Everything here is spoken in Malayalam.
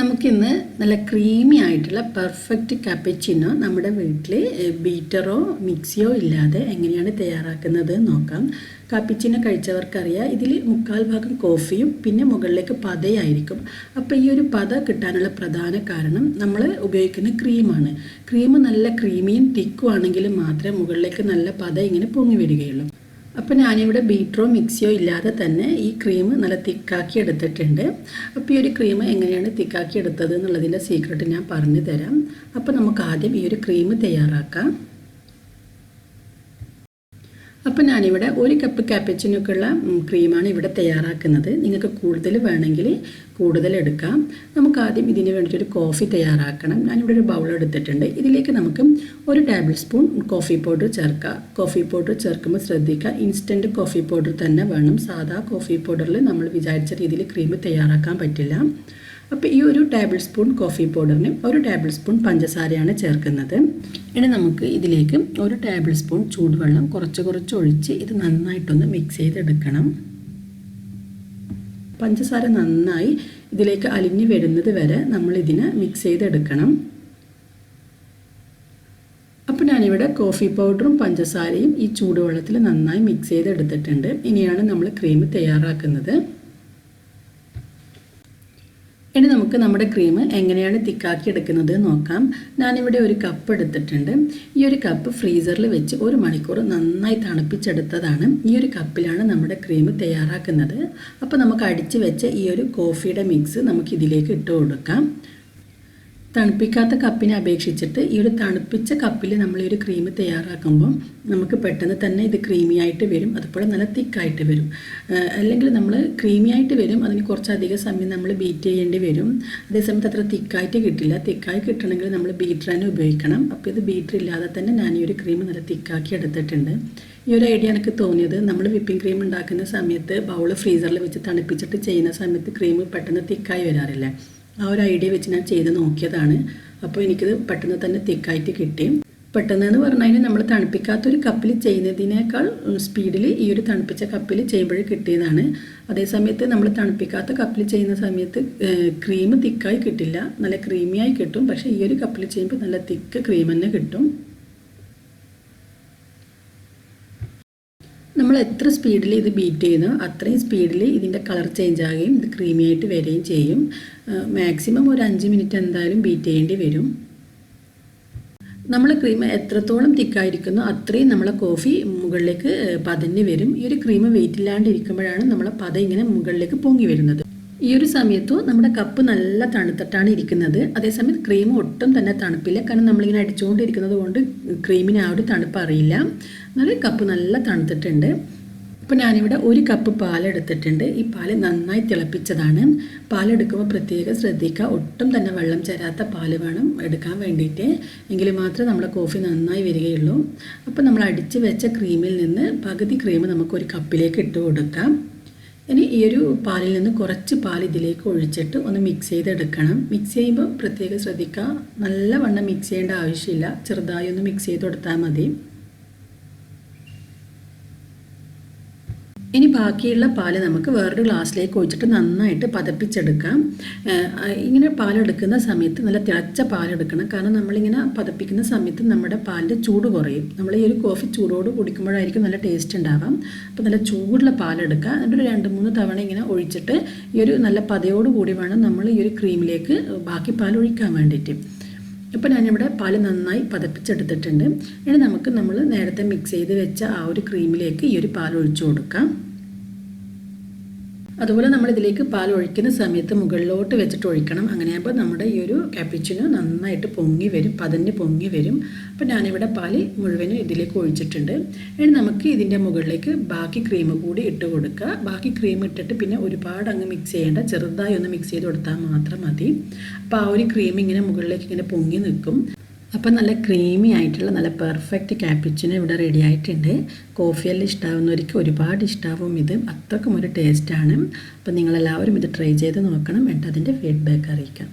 നമുക്കിന്ന് നല്ല ക്രീമി ആയിട്ടുള്ള പെർഫെക്റ്റ് കാപ്പച്ചിനോ നമ്മുടെ വീട്ടിൽ ബീറ്ററോ മിക്സിയോ ഇല്ലാതെ എങ്ങനെയാണ് തയ്യാറാക്കുന്നത് നോക്കാം. കാപ്പിച്ചിനോ കഴിച്ചവർക്കറിയാം, ഇതിൽ 3/4 ഭാഗം കോഫിയും പിന്നെ മുകളിലേക്ക് പതയായിരിക്കും. അപ്പോൾ ഈ ഒരു പത കിട്ടാനുള്ള പ്രധാന കാരണം നമ്മൾ ഉപയോഗിക്കുന്ന ക്രീമാണ്. ക്രീം നല്ല ക്രീമിയും തിക്കും ആണെങ്കിൽ മാത്രമേ മുകളിലേക്ക് നല്ല പത ഇങ്ങനെ പൊങ്ങി വരികയുള്ളൂ. അപ്പോൾ ഞാനിവിടെ ബീറ്ററോ മിക്സിയോ ഇല്ലാതെ തന്നെ ഈ ക്രീം നല്ല തിക്കാക്കി എടുത്തിട്ടുണ്ട്. അപ്പോൾ ഈ ഒരു ക്രീം എങ്ങനെയാണ് തിക്കാക്കി എടുത്തത് എന്നുള്ളതിൻ്റെ സീക്രട്ട് ഞാൻ പറഞ്ഞു തരാം. അപ്പോൾ നമുക്ക് ആദ്യം ഈ ഒരു ക്രീം തയ്യാറാക്കാം. അപ്പോൾ ഞാനിവിടെ 1 കപ്പ് കാപ്പച്ചിനോക്കുള്ള ക്രീമാണ് ഇവിടെ തയ്യാറാക്കുന്നത്. നിങ്ങൾക്ക് കൂടുതൽ വേണമെങ്കിൽ കൂടുതൽ എടുക്കാം. നമുക്ക് ആദ്യം ഇതിന് വേണ്ടിയിട്ടൊരു കോഫി തയ്യാറാക്കണം. ഞാനിവിടെ ഒരു ബൗൾ എടുത്തിട്ടുണ്ട്. ഇതിലേക്ക് നമുക്ക് 1 ടേബിൾ സ്പൂൺ കോഫി പൗഡർ ചേർക്കാം. കോഫി പൗഡർ ചേർക്കുമ്പോൾ ശ്രദ്ധിക്കുക, ഇൻസ്റ്റൻറ്റ് കോഫി പൗഡർ തന്നെ വേണം. സാധാ കോഫി പൗഡറിൽ നമ്മൾ വിചാരിച്ച രീതിയിൽ ക്രീം തയ്യാറാക്കാൻ പറ്റില്ല. അപ്പോൾ ഈ 1 ടേബിൾ സ്പൂൺ കോഫി പൗഡറിന് 1 ടേബിൾ സ്പൂൺ പഞ്ചസാരയാണ് ചേർക്കുന്നത്. ഇനി നമുക്ക് ഇതിലേക്ക് 1 ടേബിൾ സ്പൂൺ ചൂടുവെള്ളം കുറച്ച് ഒഴിച്ച് ഇത് നന്നായിട്ടൊന്ന് മിക്സ് ചെയ്തെടുക്കണം. പഞ്ചസാര നന്നായി ഇതിലേക്ക് അലിഞ്ഞു വരുന്നത് വരെ നമ്മൾ ഇതിനെ മിക്സ് ചെയ്തെടുക്കണം. അപ്പോൾ ഞാനിവിടെ കോഫി പൗഡറും പഞ്ചസാരയും ഈ ചൂടുവെള്ളത്തിൽ നന്നായി മിക്സ് ചെയ്തെടുത്തിട്ടുണ്ട്. ഇനിയാണ് നമ്മൾ ക്രീം തയ്യാറാക്കുന്നത്. ഇനി നമുക്ക് നമ്മുടെ ക്രീം എങ്ങനെയാണ് തിക്കാക്കി എടുക്കുന്നത് നോക്കാം. ഞാനിവിടെ 1 കപ്പ് എടുത്തിട്ടുണ്ട്. ഈ 1 കപ്പ് ഫ്രീസറിൽ വെച്ച് 1 മണിക്കൂർ നന്നായി തണുപ്പിച്ചെടുത്തതാണ്. ഈ 1 കപ്പിലാണ് നമ്മുടെ ക്രീം തയ്യാറാക്കുന്നത്. അപ്പോൾ നമുക്ക് അടിച്ച് വെച്ച ഈ ഒരു കോഫിയുടെ മിക്സ് നമുക്ക് ഇതിലേക്ക് ഇട്ട് കൊടുക്കാം. തണുപ്പിക്കാത്ത കപ്പിനെ അപേക്ഷിച്ചിട്ട് ഈ ഒരു തണുപ്പിച്ച കപ്പിൽ നമ്മൾ ഈ ഒരു ക്രീം തയ്യാറാക്കുമ്പം നമുക്ക് പെട്ടെന്ന് തന്നെ ഇത് ക്രീമി ആയിട്ട് വരും, അതുപോലെ നല്ല തിക്കായിട്ട് വരും. അല്ലെങ്കിൽ നമ്മൾ ക്രീമി ആയിട്ട് വരും, അതിന് കുറച്ചധികം സമയം നമ്മൾ ബീറ്റ് ചെയ്യേണ്ടി വരും. അതേസമയത്ത് അത്ര തിക്കായിട്ട് കിട്ടില്ല. തിക്കായി കിട്ടണമെങ്കിൽ നമ്മൾ ബീറ്റർ തന്നെ ഉപയോഗിക്കണം. അപ്പോൾ ഇത് ബീറ്റർ ഇല്ലാതെ തന്നെ ഞാൻ ഈ ഒരു ക്രീം നല്ല തിക്കാക്കി എടുത്തിട്ടുണ്ട്. ഈ ഒരു ഐഡിയ എനിക്ക് തോന്നിയത്, നമ്മൾ വിപ്പിംഗ് ക്രീം ഉണ്ടാക്കുന്ന സമയത്ത് ബൗൾ ഫ്രീസറിൽ വെച്ച് തണുപ്പിച്ചിട്ട് ചെയ്യുന്ന സമയത്ത് ക്രീം പെട്ടെന്ന് തിക്കായി വരാറില്ല. ആ ഒരു ഐഡിയ വെച്ച് ഞാൻ ചെയ്ത് നോക്കിയതാണ്. അപ്പോൾ എനിക്കിത് പെട്ടെന്ന് തന്നെ തിക്കായിട്ട് കിട്ടി. പെട്ടെന്ന് പറഞ്ഞാൽ നമ്മൾ തണുപ്പിക്കാത്തൊരു കപ്പിൽ ചെയ്യുന്നതിനേക്കാൾ സ്പീഡിൽ ഈ ഒരു തണുപ്പിച്ച കപ്പിൽ ചെയ്യുമ്പോൾ കിട്ടിയതാണ്. അതേസമയത്ത് നമ്മൾ തണുപ്പിക്കാത്ത കപ്പിൽ ചെയ്യുന്ന സമയത്ത് ക്രീം തിക്കായി കിട്ടില്ല, നല്ല ക്രീമിയായി കിട്ടും. പക്ഷേ ഈ ഒരു കപ്പിൽ ചെയ്യുമ്പോൾ നല്ല തിക്ക് ക്രീം തന്നെ കിട്ടും. നമ്മൾ എത്ര സ്പീഡിൽ ഇത് ബീറ്റ് ചെയ്യുന്നോ അത്രയും സ്പീഡിൽ ഇതിൻ്റെ കളർ ചേഞ്ച് ആകുകയും ഇത് ക്രീമി ആയിട്ട് വരികയും ചെയ്യും. മാക്സിമം ഒരു 5 മിനിറ്റ് എന്തായാലും ബീറ്റ് ചെയ്യേണ്ടി വരും. നമ്മൾ ക്രീം എത്രത്തോളം തിക്കായിരിക്കുന്നോ അത്രയും നമ്മളെ കോഫി മുകളിലേക്ക് പതഞ്ഞ് വരും. ഈ ഒരു ക്രീം വെയിറ്റ് ഇല്ലാണ്ടിരിക്കുമ്പോഴാണ് നമ്മളെ പത ഇങ്ങനെ മുകളിലേക്ക് പൊങ്ങി വരുന്നത്. ഈ ഒരു സമയത്തും നമ്മുടെ കപ്പ് നല്ല തണുത്തിട്ടാണ് ഇരിക്കുന്നത്. അതേസമയത്ത് ക്രീം ഒട്ടും തന്നെ തണുപ്പില്ല, കാരണം നമ്മളിങ്ങനെ അടിച്ചുകൊണ്ടിരിക്കുന്നത് കൊണ്ട് ക്രീമിന് ആ ഒരു തണുപ്പ് അറിയില്ല. എന്നാലും കപ്പ് നല്ല തണുത്തിട്ടുണ്ട്. ഇപ്പോൾ ഞാനിവിടെ 1 കപ്പ് പാലെടുത്തിട്ടുണ്ട്. ഈ പാല് നന്നായി തിളപ്പിച്ചതാണ്. പാലെടുക്കുമ്പോൾ പ്രത്യേകം ശ്രദ്ധിക്കുക, ഒട്ടും തന്നെ വെള്ളം ചേരാത്ത പാല് വേണം എടുക്കാൻ വേണ്ടിയിട്ട്. എങ്കിൽ മാത്രമേ നമ്മുടെ കോഫി നന്നായി വരികയുള്ളൂ. അപ്പോൾ നമ്മൾ അടിച്ച് വെച്ച ക്രീമിൽ നിന്ന് പകുതി ക്രീം നമുക്ക് 1 കപ്പിലേക്ക് ഇട്ട് കൊടുക്കാം. ഇനി ഈ ഒരു പാലിൽ നിന്ന് കുറച്ച് പാൽ ഇതിലേക്ക് ഒഴിച്ചിട്ട് ഒന്ന് മിക്സ് ചെയ്തെടുക്കണം. മിക്സ് ചെയ്യുമ്പോൾ പ്രത്യേകം ശ്രദ്ധിക്കുക, നല്ലവണ്ണം മിക്സ് ചെയ്യേണ്ട ആവശ്യമില്ല, ചെറുതായി ഒന്ന് മിക്സ് ചെയ്ത് കൊടുത്താൽ മതി. ഇനി ബാക്കിയുള്ള പാല് നമുക്ക് വേറൊരു ഗ്ലാസ്സിലേക്ക് ഒഴിച്ചിട്ട് നന്നായിട്ട് പതപ്പിച്ചെടുക്കാം. ഇങ്ങനെ പാലെടുക്കുന്ന സമയത്ത് നല്ല തിളച്ച പാലെടുക്കണം, കാരണം നമ്മളിങ്ങനെ പതപ്പിക്കുന്ന സമയത്ത് നമ്മുടെ പാലിൻ്റെ ചൂട് കുറയും. നമ്മൾ ഈ ഒരു കോഫി ചൂടോട് കുടിക്കുമ്പോഴായിരിക്കും നല്ല ടേസ്റ്റ് ഉണ്ടാവാം. അപ്പോൾ നല്ല ചൂടുള്ള പാലെടുക്കുക. എന്നിട്ട് ഒരു 2-3 തവണ ഇങ്ങനെ ഒഴിച്ചിട്ട് ഈ ഒരു നല്ല പതയോട് കൂടി വേണം നമ്മൾ ഈ ഒരു ക്രീമിലേക്ക് ബാക്കി പാൽ ഒഴിക്കാൻ വേണ്ടിയിട്ട്. ഇപ്പോൾ ഞാനിവിടെ പാല് നന്നായി പതപ്പിച്ചെടുത്തിട്ടുണ്ട്. ഇനി നമുക്ക് നമ്മൾ നേരത്തെ മിക്സ് ചെയ്ത് വെച്ച ആ ഒരു ക്രീമിലേക്ക് ഈ ഒരു പാൽ ഒഴിച്ചു കൊടുക്കാം. അതുപോലെ നമ്മൾ ഇതിലേക്ക് പാൽ ഒഴിക്കുന്ന സമയത്ത് മുകളിലോട്ട് വെച്ചിട്ട് ഒഴിക്കണം. അങ്ങനെയാകുമ്പോൾ നമ്മുടെ ഈ ഒരു കാപ്പിച്ചിനോ നന്നായിട്ട് പൊങ്ങി വരും, പതഞ്ഞ് പൊങ്ങി വരും. അപ്പോൾ ഞാനിവിടെ പാല് മുഴുവനും ഇതിലേക്ക് ഒഴിച്ചിട്ടുണ്ട്. ഇനി നമുക്ക് ഇതിൻ്റെ മുകളിലേക്ക് ബാക്കി ക്രീം കൂടി ഇട്ട് കൊടുക്കുക. ബാക്കി ക്രീം ഇട്ടിട്ട് പിന്നെ ഒരുപാട് അങ്ങ് മിക്സ് ചെയ്യേണ്ട, ചെറുതായി ഒന്ന് മിക്സ് ചെയ്ത് കൊടുത്താൽ മാത്രം മതി. അപ്പോൾ ആ ഒരു ക്രീം ഇങ്ങനെ മുകളിലേക്ക് ഇങ്ങനെ പൊങ്ങി നിൽക്കും. അപ്പോൾ നല്ല ക്രീമി ആയിട്ടുള്ള നല്ല പെർഫെക്റ്റ് കാപ്പിച്ചിനോ ഇവിടെ റെഡി ആയിട്ടുണ്ട്. കോഫിയെല്ലാം ഇഷ്ടമാവുന്നവർക്ക് ഒരുപാട് ഇഷ്ടമാവും. ഇത് അത്രക്കും ഒരു ടേസ്റ്റാണ്. അപ്പോൾ നിങ്ങളെല്ലാവരും ഇത് ട്രൈ ചെയ്ത് നോക്കണം, എന്നിട്ട് അതിൻ്റെ ഫീഡ്ബാക്ക് അറിയിക്കാം.